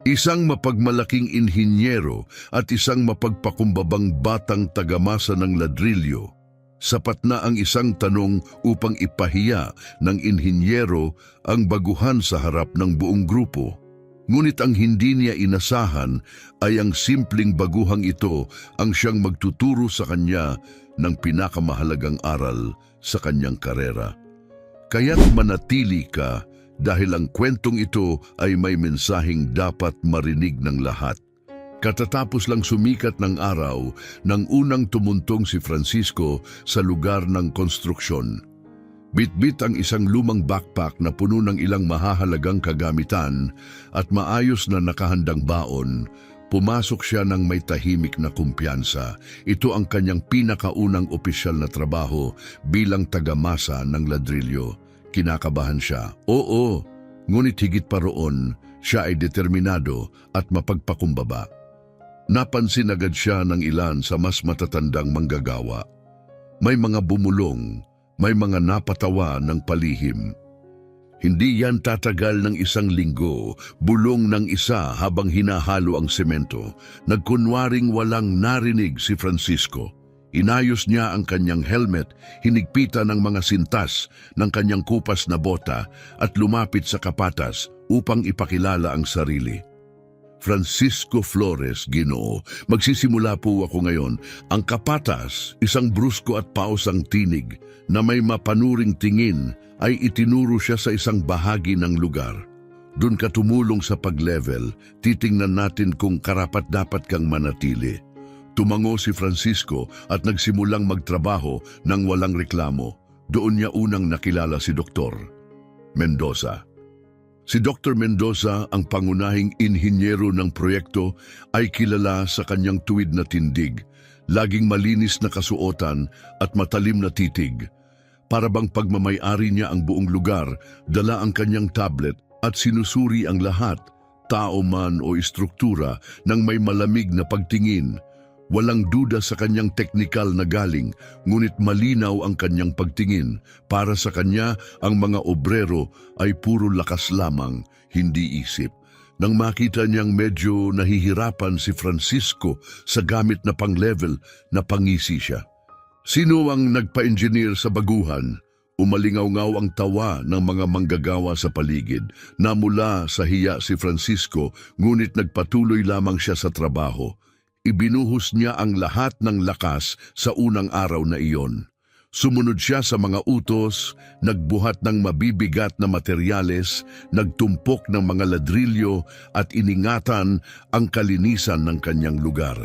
Isang mapagmalaking inhinyero at isang mapagpakumbabang batang tagamasa ng ladrilyo. Sapat na ang isang tanong upang ipahiya ng inhinyero ang baguhan sa harap ng buong grupo. Ngunit ang hindi niya inasahan ay ang simpleng baguhang ito ang siyang magtuturo sa kanya ng pinakamahalagang aral sa kanyang karera. Kaya't manatili ka dahil ang kwentong ito ay may mensaheng dapat marinig ng lahat. Katatapos lang sumikat ng araw nang unang tumuntong si Francisco sa lugar ng konstruksyon. Bitbit ang isang lumang backpack na puno ng ilang mahahalagang kagamitan at maayos na nakahandang baon. Pumasok siya ng may tahimik na kumpiyansa. Ito ang kanyang pinakaunang opisyal na trabaho bilang tagamasa ng ladrilyo. Kinakabahan siya. Oo, ngunit higit pa roon, siya ay determinado at mapagpakumbaba. Napansin agad siya ng ilan sa mas matatandang manggagawa. May mga bumulong, may mga napatawa ng palihim. Hindi yan tatagal ng isang linggo, bulong ng isa habang hinahalo ang semento. Nagkunwaring walang narinig si Francisco. Inayos niya ang kanyang helmet, hinigpitan ng mga sintas ng kanyang kupas na bota at lumapit sa kapatas upang ipakilala ang sarili. Francisco Flores, Ginoo, magsisimula po ako ngayon. Ang kapatas, isang brusko at pausang tinig na may mapanuring tingin ay itinuro siya sa isang bahagi ng lugar. Doon ka tumulong sa pag-level, titingnan natin kung karapat-dapat kang manatili. Tumango si Francisco at nagsimulang magtrabaho nang walang reklamo. Doon niya unang nakilala si Dr. Mendoza. Si Dr. Mendoza, ang pangunahing inhinyero ng proyekto, ay kilala sa kanyang tuwid na tindig, laging malinis na kasuotan at matalim na titig. Para bang pagmamay-ari niya ang buong lugar, dala ang kanyang tablet at sinusuri ang lahat, tao man o istruktura, ng may malamig na pagtingin. Walang duda sa kanyang teknikal na galing, ngunit malinaw ang kanyang pagtingin. Para sa kanya, ang mga obrero ay puro lakas lamang, hindi isip. Nang makita niyang medyo nahihirapan si Francisco sa gamit na pang-level, napangisi siya. Sino ang nagpa-engineer sa baguhan? Umalingaw-ngaw ang tawa ng mga manggagawa sa paligid. Namula sa hiya si Francisco, ngunit nagpatuloy lamang siya sa trabaho. Ibinuhos niya ang lahat ng lakas sa unang araw na iyon. Sumunod siya sa mga utos, nagbuhat ng mabibigat na materyales, nagtumpok ng mga ladrilyo at iningatan ang kalinisan ng kanyang lugar.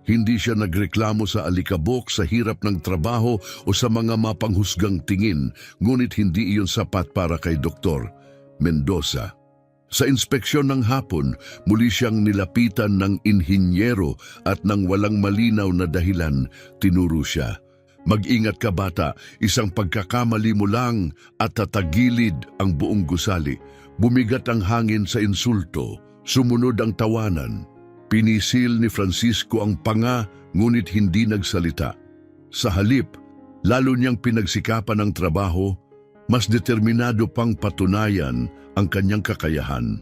Hindi siya nagreklamo sa alikabok, sa hirap ng trabaho o sa mga mapanghusgang tingin, ngunit hindi iyon sapat para kay Dr. Mendoza. Sa inspeksyon ng hapon, muli siyang nilapitan ng inhinyero at nang walang malinaw na dahilan, tinuro siya. Mag-ingat ka bata, isang pagkakamali mo lang at tatagilid ang buong gusali. Bumigat ang hangin sa insulto, sumunod ang tawanan. Pinisil ni Francisco ang panga, ngunit hindi nagsalita. Sa halip, lalo niyang pinagsikapan ang trabaho, mas determinado pang patunayan ang kanyang kakayahan.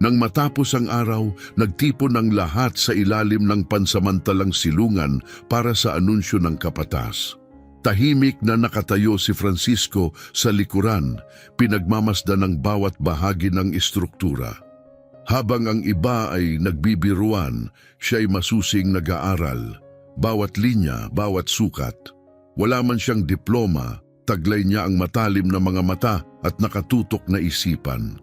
Nang matapos ang araw, nagtipon ang lahat sa ilalim ng pansamantalang silungan para sa anunsyo ng kapatas. Tahimik na nakatayo si Francisco sa likuran, pinagmamasdan ng bawat bahagi ng istruktura. Habang ang iba ay nagbibiruan, siya ay masusing nag-aaral. Bawat linya, bawat sukat. Wala man siyang diploma, taglay niya ang matalim na mga mata at nakatutok na isipan.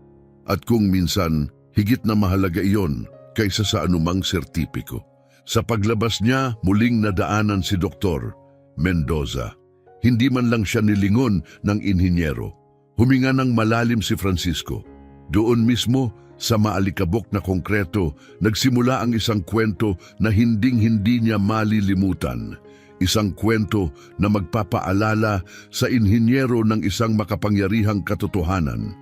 At kung minsan, higit na mahalaga iyon kaysa sa anumang sertipiko. Sa paglabas niya, muling nadaanan si Dr. Mendoza. Hindi man lang siya nilingon ng inhinyero. Huminga ng malalim si Francisco. Doon mismo, sa maalikabok na konkreto, nagsimula ang isang kwento na hinding-hindi niya malilimutan. Isang kwento na magpapaalala sa inhinyero ng isang makapangyarihang katotohanan.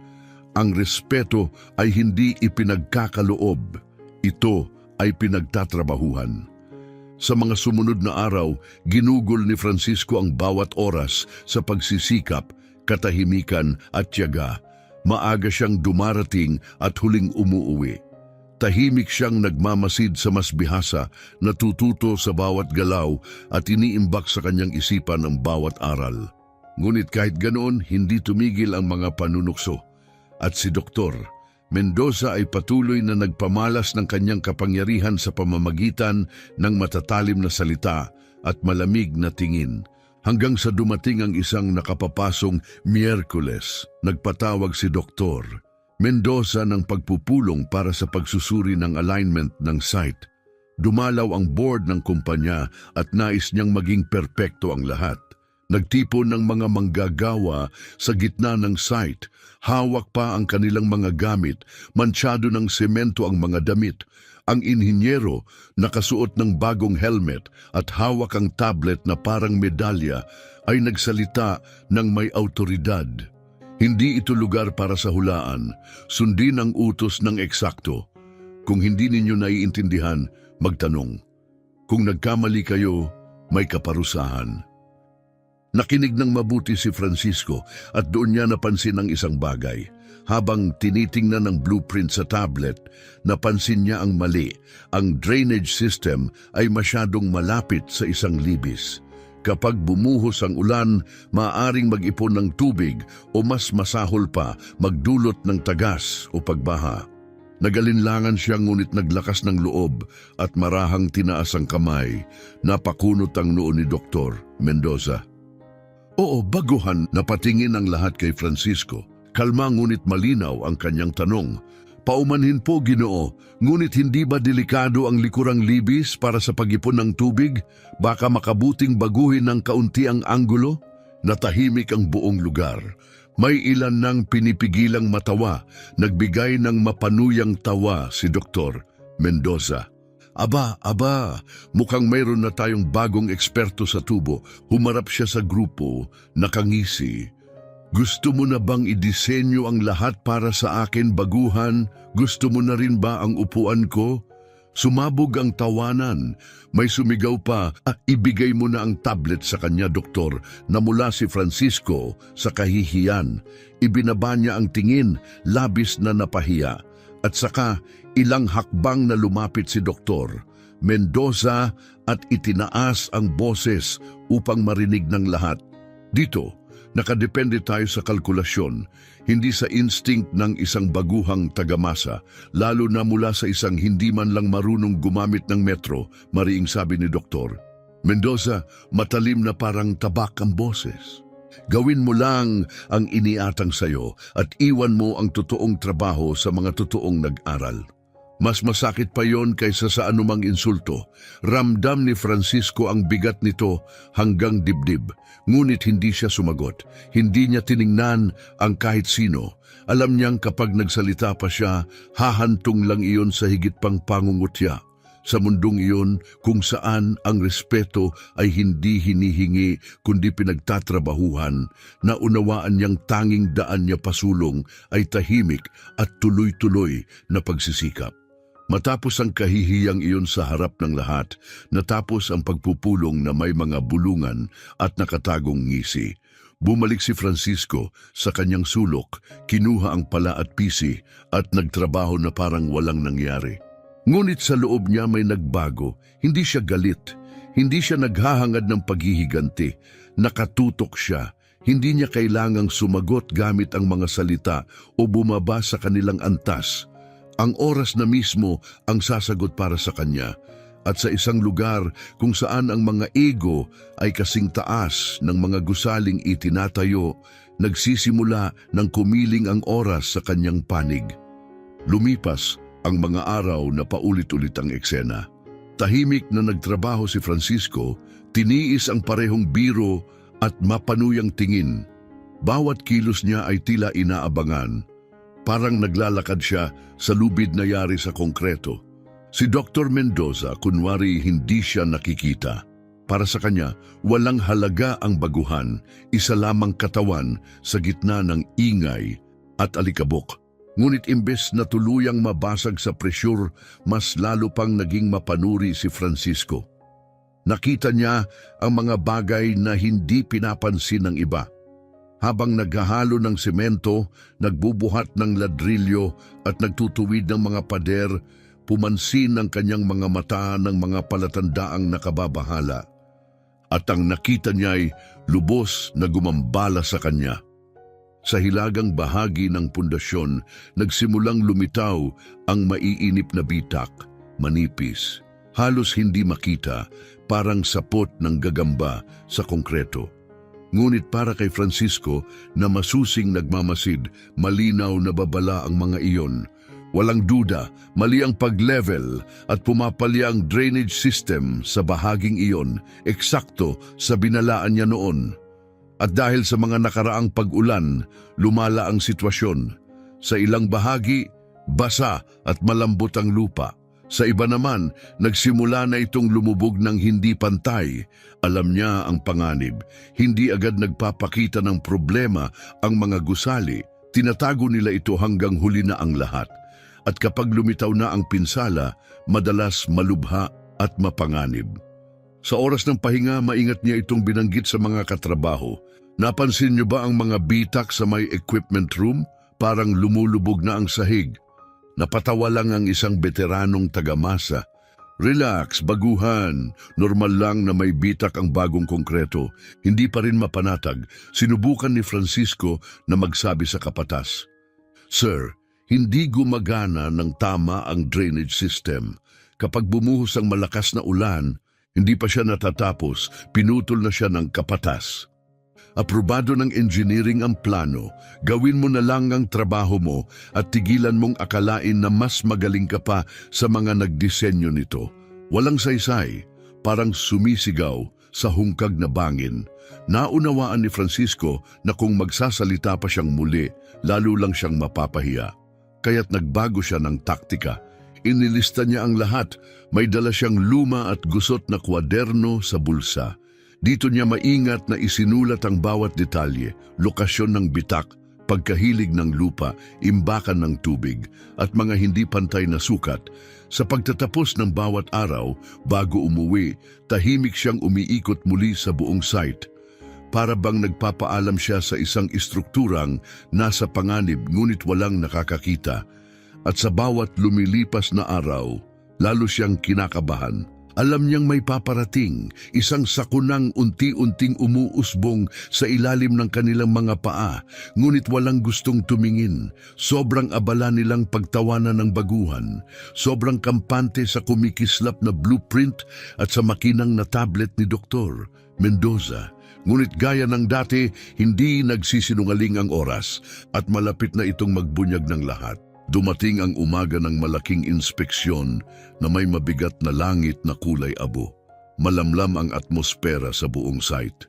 Ang respeto ay hindi ipinagkakaloob. Ito ay pinagtatrabahuhan. Sa mga sumunod na araw, ginugol ni Francisco ang bawat oras sa pagsisikap, katahimikan at tiyaga. Maaga siyang dumarating at huling umuuwi. Tahimik siyang nagmamasid sa mas bihasa, natututo sa bawat galaw at iniimbak sa kanyang isipan ang bawat aral. Ngunit kahit ganoon, hindi tumigil ang mga panunukso. At si Dr. Mendoza ay patuloy na nagpamalas ng kanyang kapangyarihan sa pamamagitan ng matatalim na salita at malamig na tingin. Hanggang sa dumating ang isang nakapapasong Miyerkules, nagpatawag si Dr. Mendoza ng pagpupulong para sa pagsusuri ng alignment ng site. Dumalaw ang board ng kumpanya at nais niyang maging perpekto ang lahat. Nagtipon ng mga manggagawa sa gitna ng site. Hawak pa ang kanilang mga gamit, mansyado ng semento ang mga damit. Ang inhinyero, nakasuot ng bagong helmet at hawak ang tablet na parang medalya, ay nagsalita ng may autoridad. Hindi ito lugar para sa hulaan. Sundin ang utos ng eksakto. Kung hindi ninyo naiintindihan, magtanong. Kung nagkamali kayo, may kaparusahan. Nakinig ng mabuti si Francisco at doon niya napansin ang isang bagay. Habang tinitingnan ng blueprint sa tablet, napansin niya ang mali. Ang drainage system ay masyadong malapit sa isang libis. Kapag bumuhos ang ulan, maaaring mag-ipon ng tubig o mas masahol pa, magdulot ng tagas o pagbaha. Nagalinlangan siya ngunit naglakas ng loob at marahang tinaas ang kamay. Napakunot ang noo ni Dr. Mendoza. Oo, baguhan, napatingin ang lahat kay Francisco. Kalma ngunit malinaw ang kanyang tanong. Paumanhin po, Ginoo, ngunit hindi ba delikado ang likurang libis para sa pag-ipon ng tubig? Baka makabuting baguhin ng kaunti ang anggulo? Natahimik ang buong lugar. May ilan nang pinipigilang matawa, nagbigay ng mapanuyang tawa si Dr. Mendoza. Aba, mukhang mayroon na tayong bagong eksperto sa tubo. Humarap siya sa grupo, nakangisi. Gusto mo na bang idisenyo ang lahat para sa akin, baguhan? Gusto mo na rin ba ang upuan ko? Sumabog ang tawanan. May sumigaw pa, ibigay mo na ang tablet sa kanya, doktor, na mula si Francisco sa kahihiyan. Ibinaba niya ang tingin, labis na napahiya. At saka, ilang hakbang na lumapit si Dr. Mendoza at itinaas ang boses upang marinig ng lahat. Dito, nakadepende tayo sa kalkulasyon, hindi sa instinct ng isang baguhang tagamasa, lalo na mula sa isang hindi man lang marunong gumamit ng metro, mariing sabi ni Dr. Mendoza, matalim na parang tabak ang boses. Gawin mo lang ang iniatang sayo at iwan mo ang totoong trabaho sa mga totoong nag-aral. Mas masakit pa yon kaysa sa anumang insulto. Ramdam ni Francisco ang bigat nito hanggang dibdib. Ngunit hindi siya sumagot. Hindi niya tiningnan ang kahit sino. Alam niyang kapag nagsalita pa siya, hahantong lang iyon sa higit pang pangungutya. Sa mundong iyon kung saan ang respeto ay hindi hinihingi kundi pinagtatrabahuhan, naunawaan niyang tanging daan niya pasulong ay tahimik at tuloy-tuloy na pagsisikap. Matapos ang kahihiyang iyon sa harap ng lahat, natapos ang pagpupulong na may mga bulungan at nakatagong ngisi. Bumalik si Francisco sa kanyang sulok, kinuha ang pala at pisi at nagtrabaho na parang walang nangyari. Ngunit sa loob niya may nagbago, hindi siya galit, hindi siya naghahangad ng paghihiganti, nakatutok siya. Hindi niya kailangang sumagot gamit ang mga salita o bumaba sa kanilang antas. Ang oras na mismo ang sasagot para sa kanya. At sa isang lugar kung saan ang mga ego ay kasing taas ng mga gusaling itinatayo, nagsisimula ng kumiling ang oras sa kanyang panig. Lumipas ang mga araw na paulit-ulit ang eksena. Tahimik na nagtrabaho si Francisco, tiniis ang parehong biro at mapanuyang tingin. Bawat kilos niya ay tila inaabangan. Parang naglalakad siya sa lubid na yari sa konkreto. Si Dr. Mendoza kunwari hindi siya nakikita. Para sa kanya, walang halaga ang baguhan, isa lamang katawan sa gitna ng ingay at alikabok. Ngunit imbes na tuluyang mabasag sa presyur, mas lalo pang naging mapanuri si Francisco. Nakita niya ang mga bagay na hindi pinapansin ng iba. Habang naghahalo ng semento, nagbubuhat ng ladrilyo at nagtutuwid ng mga pader, pumansin ang kanyang mga mata ng mga palatandaang nakababahala. At ang nakita niya'y lubos na gumambala sa kanya. Sa hilagang bahagi ng pundasyon, nagsimulang lumitaw ang maiinip na bitak, manipis, halos hindi makita, parang sapot ng gagamba sa konkreto. Ngunit para kay Francisco na masusing nagmamasid, malinaw na babala ang mga iyon. Walang duda, mali ang pag-level at pumapalya ang drainage system sa bahaging iyon, eksakto sa binalaan niya noon. At dahil sa mga nakaraang pag-ulan, lumala ang sitwasyon. Sa ilang bahagi, basa at malambot ang lupa. Sa iba naman, nagsimula na itong lumubog ng hindi pantay. Alam niya ang panganib. Hindi agad nagpapakita ng problema ang mga gusali. Tinatago nila ito hanggang huli na ang lahat. At kapag lumitaw na ang pinsala, madalas malubha at mapanganib. Sa oras ng pahinga, maingat niya itong binanggit sa mga katrabaho. Napansin niyo ba ang mga bitak sa may equipment room? Parang lumulubog na ang sahig. Napatawa lang ang isang veteranong tagamasa. Relax, baguhan. Normal lang na may bitak ang bagong konkreto. Hindi pa rin mapanatag. Sinubukan ni Francisco na magsabi sa kapatas. Sir, hindi gumagana ng tama ang drainage system. Kapag bumuhos ang malakas na ulan, hindi pa siya natatapos, pinutol na siya ng kapatas. Aprobado ng engineering ang plano, gawin mo na lang ang trabaho mo at tigilan mong akalain na mas magaling ka pa sa mga nagdisenyo nito. Walang saysay, parang sumisigaw sa hungkag na bangin. Naunawaan ni Francisco na kung magsasalita pa siyang muli, lalo lang siyang mapapahiya. Kaya't nagbago siya ng taktika. Inilista niya ang lahat, may dala siyang luma at gusot na kwaderno sa bulsa. Dito niya maingat na isinulat ang bawat detalye, lokasyon ng bitak, pagkahilig ng lupa, imbakan ng tubig, at mga hindi pantay na sukat. Sa pagtatapos ng bawat araw, bago umuwi, tahimik siyang umiikot muli sa buong site. Para bang nagpapaalam siya sa isang istrukturang nasa panganib ngunit walang nakakakita. At sa bawat lumilipas na araw, lalo siyang kinakabahan. Alam niyang may paparating, isang sakunang unti-unting umuusbong sa ilalim ng kanilang mga paa, ngunit walang gustong tumingin. Sobrang abala nilang pagtawanan ng baguhan, sobrang kampante sa kumikislap na blueprint at sa makinang na tablet ni Dr. Mendoza. Ngunit gaya ng dati, hindi nagsisinungaling ang oras at malapit na itong magbunyag ng lahat. Dumating ang umaga ng malaking inspeksyon na may mabigat na langit na kulay abo. Malamlam ang atmosfera sa buong site.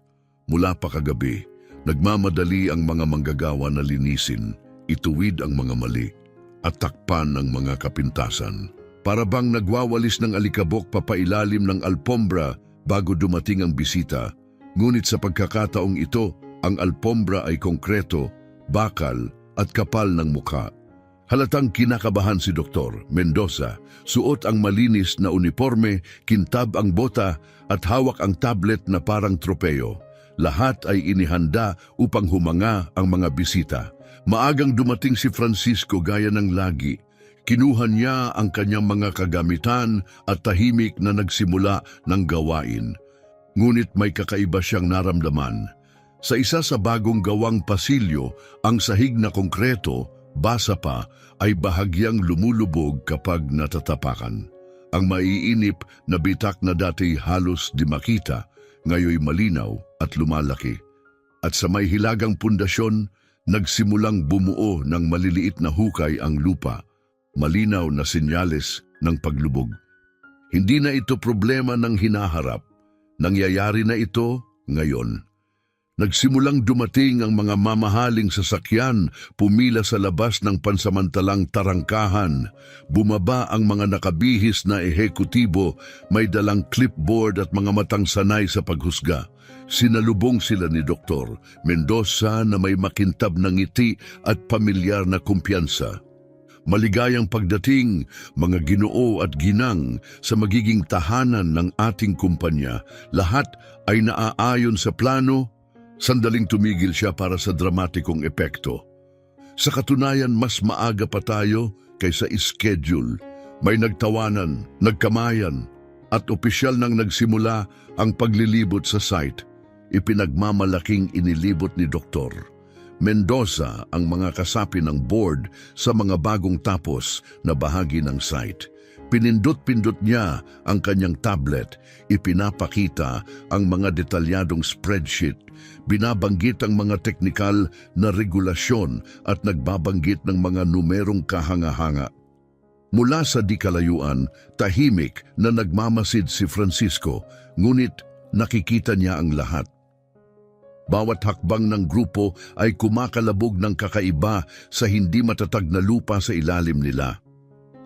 Mula pa kagabi, nagmamadali ang mga manggagawa na linisin, ituwid ang mga mali, at takpan ng mga kapintasan. Para bang nagwawalis ng alikabok papailalim ng alpombra bago dumating ang bisita. Ngunit sa pagkakataong ito, ang alpombra ay konkreto, bakal at kapal ng mukha. Halatang kinakabahan si Dr. Mendoza, suot ang malinis na uniforme, kintab ang bota at hawak ang tablet na parang tropeyo. Lahat ay inihanda upang humanga ang mga bisita. Maagang dumating si Francisco gaya ng lagi. Kinuha niya ang kanyang mga kagamitan at tahimik na nagsimula ng gawain. Ngunit may kakaiba siyang naramdaman. Sa isa sa bagong gawang pasilyo, ang sahig na konkreto, basa pa, ay bahagyang lumulubog kapag natatapakan. Ang maiinip na bitak na dati halos di makita, ngayoy malinaw at lumalaki. At sa may hilagang pundasyon, nagsimulang bumuo ng maliliit na hukay ang lupa, malinaw na senyales ng paglubog. Hindi na ito problema ng hinaharap, nangyayari na ito ngayon. Nagsimulang dumating ang mga mamahaling sasakyan, pumila sa labas ng pansamantalang tarangkahan. Bumaba ang mga nakabihis na ehekutibo, may dalang clipboard at mga matang sanay sa paghusga. Sinalubong sila ni Dr. Mendoza na may makintab na ngiti at pamilyar na kumpiyansa. Maligayang pagdating, mga ginoo at ginang, sa magiging tahanan ng ating kumpanya. Lahat ay naaayon sa plano. Sandaling tumigil siya para sa dramatikong epekto. Sa katunayan, mas maaga pa tayo kaysa schedule. May nagtawanan, nagkamayan, at opisyal nang nagsimula ang paglilibot sa site. Ipinagmamalaking inilibot ni Dr. Mendoza ang mga kasapi ng board sa mga bagong tapos na bahagi ng site. Pinindot-pindot niya ang kanyang tablet, ipinapakita ang mga detalyadong spreadsheet, binabanggit ang mga teknikal na regulasyon at nagbabanggit ng mga numerong kahanga-hanga. Mula sa di kalayuan, tahimik na nagmamasid si Francisco, ngunit nakikita niya ang lahat. Bawat hakbang ng grupo ay kumakalabog ng kakaiba sa hindi matatag na lupa sa ilalim nila.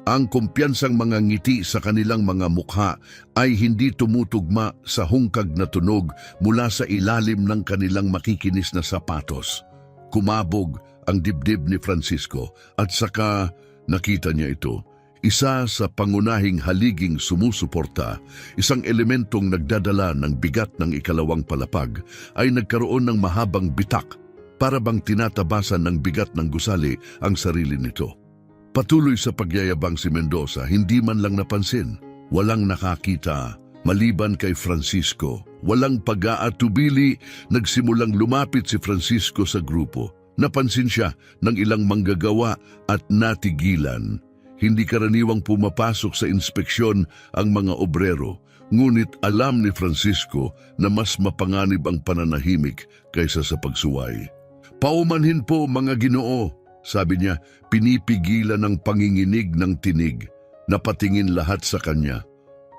Ang kumpiyansang mga ngiti sa kanilang mga mukha ay hindi tumutugma sa hungkag na tunog mula sa ilalim ng kanilang makikinis na sapatos. Kumabog ang dibdib ni Francisco at saka nakita niya ito. Isa sa pangunahing haliging sumusuporta, isang elementong nagdadala ng bigat ng ikalawang palapag, ay nagkaroon ng mahabang bitak para bang tinatabasan ng bigat ng gusali ang sarili nito. Patuloy sa pagyayabang si Mendoza, hindi man lang napansin, walang nakakita, maliban kay Francisco. Walang pag-aatubili, nagsimulang lumapit si Francisco sa grupo. Napansin siya ng ilang manggagawa at natigilan. Hindi karaniwang pumapasok sa inspeksyon ang mga obrero, ngunit alam ni Francisco na mas mapanganib ang pananahimik kaysa sa pagsuway. "Paumanhin po mga Ginoo," sabi niya, pinipigilan ng panginginig ng tinig. Napatingin lahat sa kanya.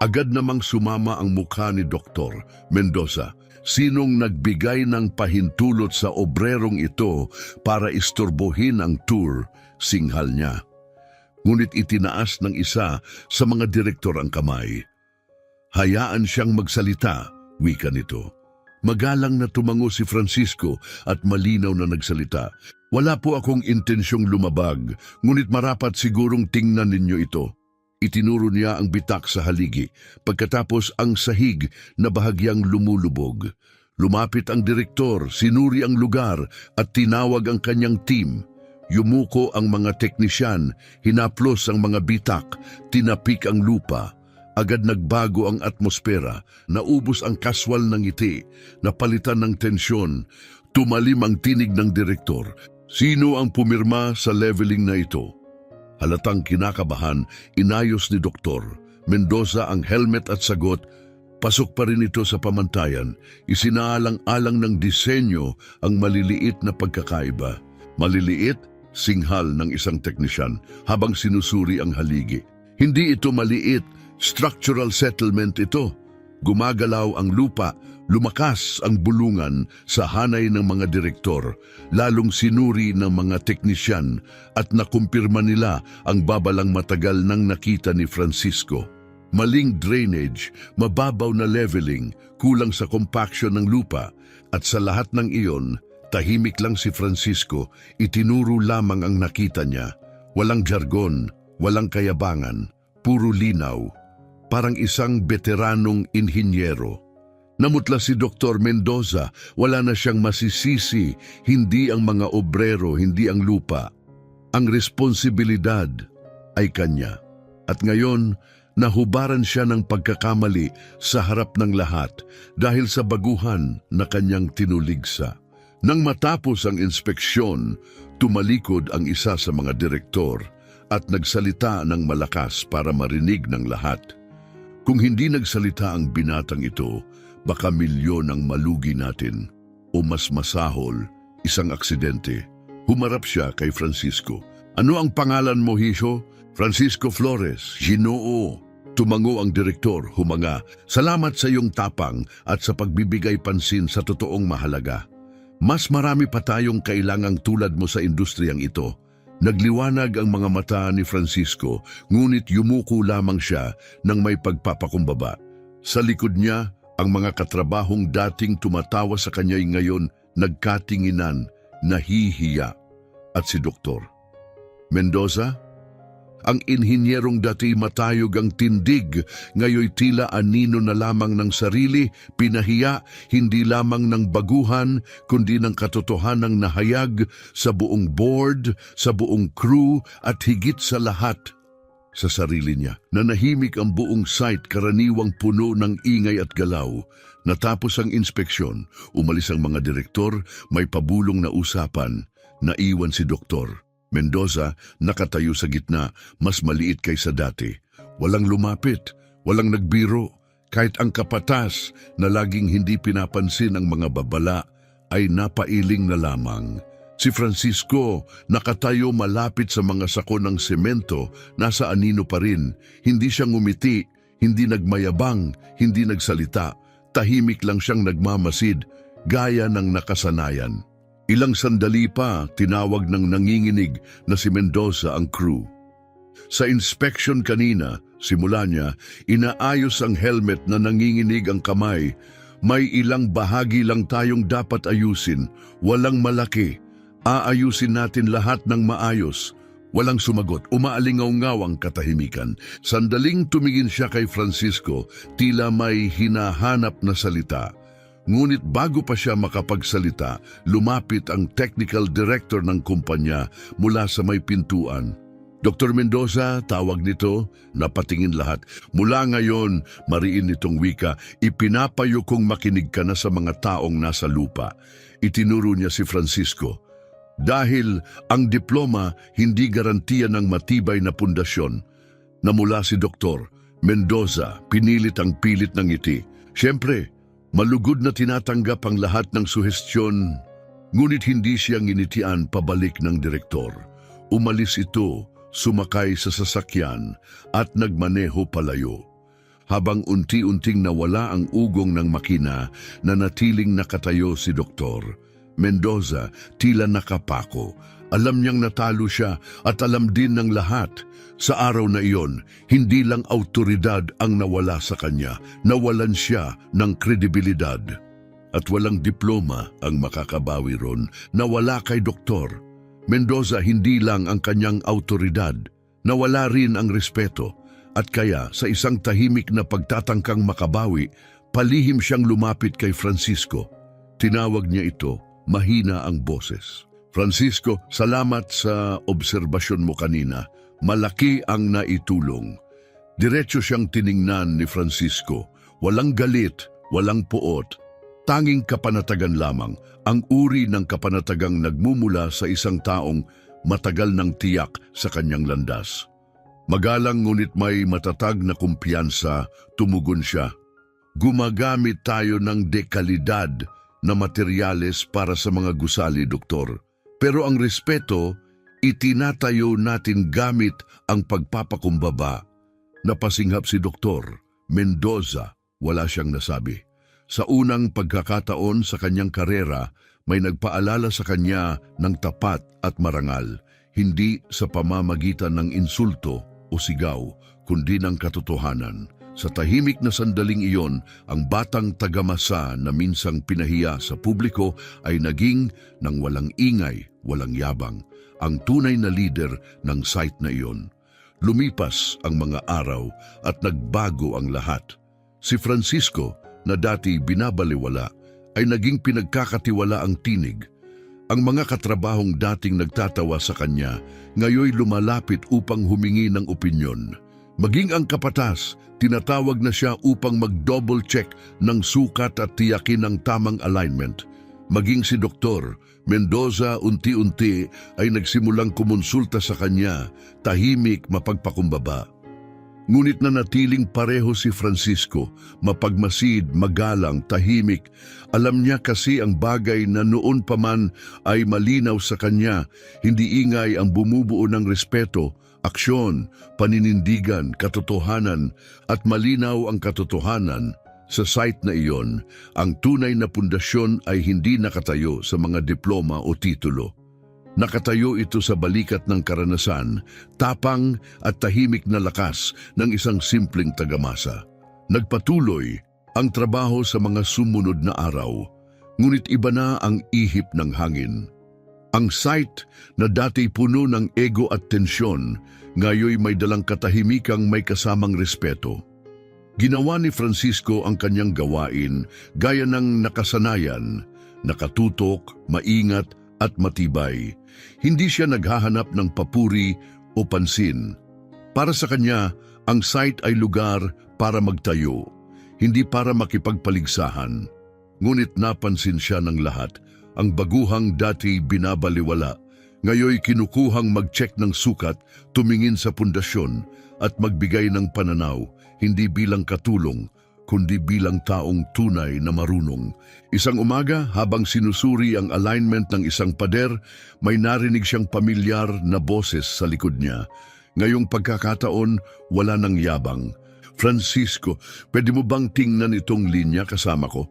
Agad namang sumama ang mukha ni Dr. Mendoza. Sinong nagbigay ng pahintulot sa obrerong ito para istorbohin ang tour, singhal niya. Ngunit itinaas ng isa sa mga direktor ang kamay. "Hayaan siyang magsalita," wika nito. Magalang na tumango si Francisco at malinaw na nagsalita. "Wala po akong intensyong lumabag, ngunit marapat sigurong tingnan ninyo ito." Itinuro niya ang bitak sa haligi, pagkatapos ang sahig na bahagyang lumulubog. Lumapit ang direktor, sinuri ang lugar at tinawag ang kanyang team. Yumuko ang mga teknisyan, hinaplos ang mga bitak, tinapik ang lupa. Agad nagbago ang atmosfera, naubos ang kaswal ng ngiti, napalitan ng tensyon. Tumalim ang tinig ng direktor. "Sino ang pumirma sa leveling na ito?" Halatang kinakabahan, inayos ni Dr. Mendoza ang helmet at sagot. Pasok pa rin ito sa pamantayan. Isinaalang-alang ng disenyo ang maliliit na pagkakaiba. "Maliliit?" singhal ng isang teknisyan habang sinusuri ang haligi. "Hindi ito maliit, structural settlement ito." Gumagalaw ang lupa, lumakas ang bulungan sa hanay ng mga direktor, lalong sinuri ng mga teknisyan at nakumpirma nila ang babalang matagal nang nakita ni Francisco. Maling drainage, mababaw na leveling, kulang sa compaction ng lupa, at sa lahat ng iyon, tahimik lang si Francisco, itinuro lamang ang nakita niya. Walang jargon, walang kayabangan, puro linaw. Parang isang veteranong inhinyero. Namutla si Dr. Mendoza, wala na siyang masisisi, hindi ang mga obrero, hindi ang lupa. Ang responsibilidad ay kanya. At ngayon, nahubaran siya ng pagkakamali sa harap ng lahat dahil sa baguhan na kanyang tinuligsa. Nang matapos ang inspeksyon, tumalikod ang isa sa mga direktor at nagsalita ng malakas para marinig ng lahat. Kung hindi nagsalita ang binatang ito, baka milyon ang malugi natin o mas masahol, isang aksidente. Humarap siya kay Francisco. "Ano ang pangalan mo, Hijo?" "Francisco Flores." "Ginoo." Tumango ang direktor, humanga. "Salamat sa iyong tapang at sa pagbibigay pansin sa totoong mahalaga. Mas marami pa tayong kailangang tulad mo sa industriyang ito." Nagliwanag ang mga mata ni Francisco, ngunit yumuko lamang siya nang may pagpapakumbaba. Sa likod niya, ang mga katrabahong dating tumatawa sa kanya'y ngayon nagkatinginan, nahihiya. At si Dr. Mendoza? Ang inhinyerong dati matayog ang tindig, ngayoy tila anino na lamang ng sarili, pinahiya hindi lamang ng baguhan, kundi ng katotohanang nahayag sa buong board, sa buong crew at higit sa lahat, sa sarili niya. Nanahimik ang buong site, karaniwang puno ng ingay at galaw. Natapos ang inspeksyon, umalis ang mga direktor, may pabulong na usapan. Naiwan si Dr. Mendoza, nakatayo sa gitna, mas maliit kaysa dati. Walang lumapit, walang nagbiro. Kahit ang kapatas na laging hindi pinapansin ang mga babala ay napailing na lamang. Si Francisco, nakatayo malapit sa mga sako ng semento, nasa anino pa rin. Hindi siya ngumiti, hindi nagmayabang, hindi nagsalita. Tahimik lang siyang nagmamasid, gaya ng nakasanayan. Ilang sandali pa, tinawag ng nanginginig na si Mendoza ang crew. Sa inspection kanina, simula niya, inaayos ang helmet na nanginginig ang kamay. May ilang bahagi lang tayong dapat ayusin, walang malaki. Aayusin natin lahat ng maayos. Walang sumagot, umaalingaw-ngaw ang katahimikan. Sandaling tumingin siya kay Francisco, tila may hinahanap na salita. Ngunit bago pa siya makapagsalita, lumapit ang technical director ng kumpanya mula sa may pintuan. Dr. Mendoza, tawag nito, napatingin lahat. Mula ngayon, mariin nitong wika, ipinapayo kong makinig ka na sa mga taong nasa lupa. Itinuro niya si Francisco. Dahil ang diploma hindi garantiya ng matibay na pundasyon. Namula si Dr. Mendoza, pinilit ang pilit ng ngiti. Siyempre, malugod na tinatanggap ang lahat ng suhestyon. Ngunit hindi siya nginitian pabalik ng direktor. Umalis ito, sumakay sa sasakyan at nagmaneho palayo. Habang unti-unting nawala ang ugong ng makina, nanatiling nakatayo si Dr. Mendoza, tila nakapako. Alam niyang natalo siya at alam din ng lahat. Sa araw na iyon, hindi lang awtoridad ang nawala sa kanya, nawalan siya ng kredibilidad. At walang diploma ang makakabawi ron, nawala kay Dr. Mendoza hindi lang ang kanyang awtoridad, nawala rin ang respeto. At kaya sa isang tahimik na pagtatangkang makabawi, palihim siyang lumapit kay Francisco. Tinawag niya ito, mahina ang boses. Francisco, salamat sa obserbasyon mo kanina. Malaki ang naitulong. Diretso siyang tiningnan ni Francisco. Walang galit, walang puot. Tanging kapanatagan lamang, ang uri ng kapanatagang nagmumula sa isang taong matagal ng tiyak sa kanyang landas. Magalang ngunit may matatag na kumpiyansa, tumugon siya. Gumagamit tayo ng dekalidad na materyales para sa mga gusali, Doktor. Pero ang respeto, itinatayo natin gamit ang pagpapakumbaba. Napasinghap si Dr. Mendoza, wala siyang nasabi. Sa unang pagkakataon sa kanyang karera, may nagpaalala sa kanya ng tapat at marangal, hindi sa pamamagitan ng insulto o sigaw, kundi ng katotohanan. Sa tahimik na sandaling iyon, ang batang tagamasa na minsang pinahiya sa publiko ay naging nang walang ingay, walang yabang, ang tunay na leader ng site na iyon. Lumipas ang mga araw at nagbago ang lahat. Si Francisco, na dati binabaliwala, ay naging pinagkakatiwala ang tinig. Ang mga katrabahong dating nagtatawa sa kanya, ngayoy lumalapit upang humingi ng opinyon. Maging ang kapatas, tinatawag na siya upang mag-double check ng sukat at tiyakin ang tamang alignment. Maging si Dr. Mendoza unti-unti ay nagsimulang kumonsulta sa kanya, tahimik, mapagpakumbaba. Ngunit nanatiling pareho si Francisco, mapagmasid, magalang, tahimik. Alam niya kasi ang bagay na noon pa man ay malinaw sa kanya, hindi ingay ang bumubuo ng respeto, aksyon, paninindigan, katotohanan, at malinaw ang katotohanan. Sa site na iyon, ang tunay na pundasyon ay hindi nakatayo sa mga diploma o titulo. Nakatayo ito sa balikat ng karanasan, tapang at tahimik na lakas ng isang simpleng tagamasa. Nagpatuloy ang trabaho sa mga sumunod na araw, ngunit iba na ang ihip ng hangin. Ang site na dati puno ng ego at tensyon, ngayoy may dalang katahimikang may kasamang respeto. Ginawa ni Francisco ang kanyang gawain gaya ng nakasanayan, nakatutok, maingat at matibay. Hindi siya naghahanap ng papuri o pansin. Para sa kanya, ang site ay lugar para magtayo, hindi para makipagpaligsahan. Ngunit napansin siya ng lahat, ang baguhang dati binabaliwala, ngayoy kinukuhang mag-check ng sukat, tumingin sa pundasyon at magbigay ng pananaw, hindi bilang katulong, kundi bilang taong tunay na marunong. Isang umaga, habang sinusuri ang alignment ng isang pader, may narinig siyang pamilyar na boses sa likod niya. Ngayong pagkakataon, wala nang yabang. Francisco, pwede mo bang tingnan itong linya kasama ko?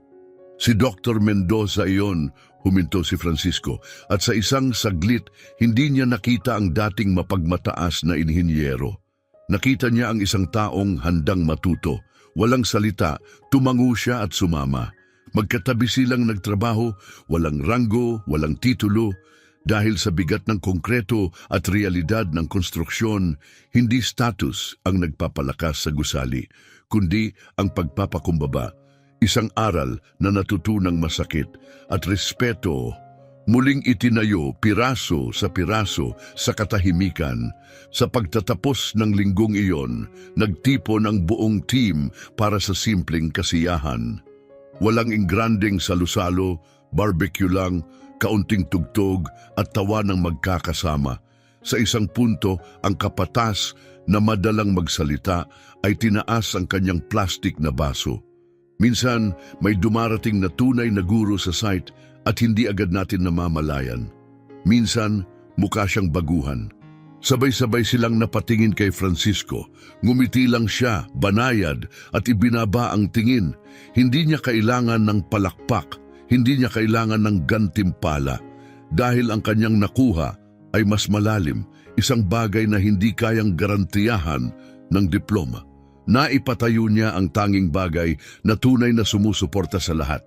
Si Dr. Mendoza iyon, huminto si Francisco, at sa isang saglit, hindi niya nakita ang dating mapagmataas na inhinyero. Nakita niya ang isang taong handang matuto. Walang salita, tumango siya at sumama. Magkatabi silang nagtrabaho, walang ranggo, walang titulo. Dahil sa bigat ng konkreto at realidad ng konstruksyon, hindi status ang nagpapalakas sa gusali, kundi ang pagpapakumbaba. Isang aral na natutunang masakit at respeto, muling itinayo piraso sa katahimikan. Sa pagtatapos ng linggong iyon, nagtipon ang buong team para sa simpleng kasiyahan. Walang ingranding salo-salo, barbecue lang, kaunting tugtog at tawa ng magkakasama. Sa isang punto, ang kapatas na madalang magsalita ay tinaas ang kanyang plastic na baso. Minsan, may dumarating na tunay na guro sa site at hindi agad natin namamalayan. Minsan, mukha siyang baguhan. Sabay-sabay silang napatingin kay Francisco. Ngumiti lang siya, banayad at ibinaba ang tingin. Hindi niya kailangan ng palakpak. Hindi niya kailangan ng gantimpala dahil ang kanyang nakuha ay mas malalim, isang bagay na hindi kayang garantiyahan ng diploma. Naipatayo niya ang tanging bagay na tunay na sumusuporta sa lahat,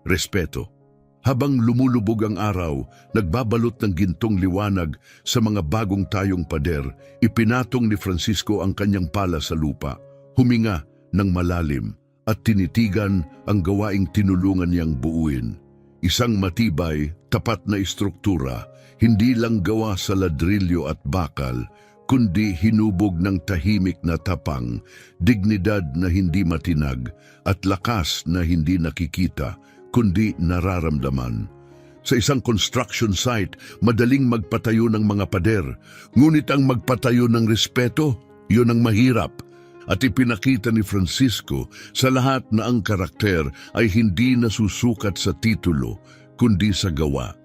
respeto. Habang lumulubog ang araw, nagbabalot ng gintong liwanag sa mga bagong tayong pader, ipinatong ni Francisco ang kanyang pala sa lupa, huminga ng malalim, at tinitigan ang gawaing tinulungan niyang buuin. Isang matibay, tapat na istruktura, hindi lang gawa sa ladrilyo at bakal, kundi hinubog ng tahimik na tapang, dignidad na hindi matinag, at lakas na hindi nakikita, kundi nararamdaman. Sa isang construction site, madaling magpatayo ng mga pader, ngunit ang magpatayo ng respeto, yun ang mahirap. At ipinakita ni Francisco sa lahat na ang karakter ay hindi nasusukat sa titulo, kundi sa gawa.